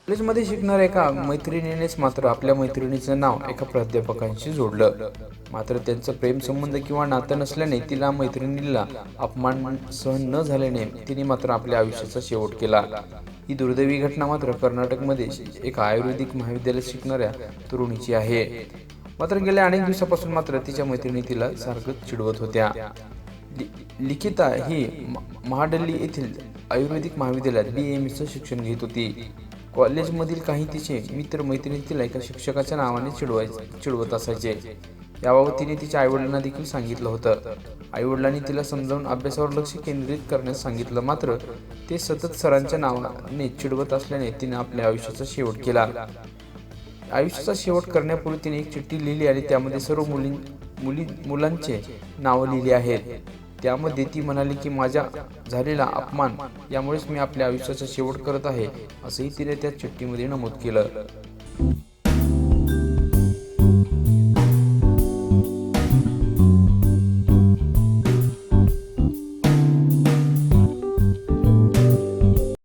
कॉलेजमध्ये शिकणाऱ्या एका मैत्रिणीनेच मात्र आपल्या मैत्रिणीचं नाव एका प्राध्यापकांशी जोडलं. मात्र त्यांचं प्रेमसंबंध किंवा नातं नसल्याने तिला मैत्रिणीला अपमान सहन न झाल्याने तिने मात्र आपल्या आयुष्याचा शेवट केला. ही दुर्दैवी घटना मात्र कर्नाटकमध्ये एका आयुर्वेदिक महाविद्यालयात शिकणाऱ्या तरुणीची आहे. मात्र गेल्या अनेक दिवसापासून मात्र तिच्या मैत्रिणी तिला सारखं चिडवत होत्या. लिखिता ही महाडल्ली येथील आयुर्वेदिक महाविद्यालयात BAMSचं शिक्षण घेत होती. कॉलेजमधील काही तिचे मित्र मैत्रिणी तिला एका शिक्षकाच्या नावाने चिडवत असायचे. याबाबत तिने तिच्या आईवडिलांना देखील सांगितलं होतं. आईवडिलांनी तिला समजावून अभ्यासावर लक्ष केंद्रित करण्यास सांगितलं, मात्र ते सतत सरांच्या नावाने चिडवत असल्याने तिने आपल्या आयुष्याचा शेवट केला. आयुष्याचा शेवट करण्यापूर्वी तिने एक चिठ्ठी लिहिली आणि त्यामध्ये सर्व मुलांचे नावं लिहिली आहेत. त्यामध्ये ती म्हणाली की माझ्या झालेला अपमान यामुळेच मी आपल्या आयुष्याचा शेवट करत आहे, असंही तिने त्या चिठ्ठीमध्ये नमूद केलं.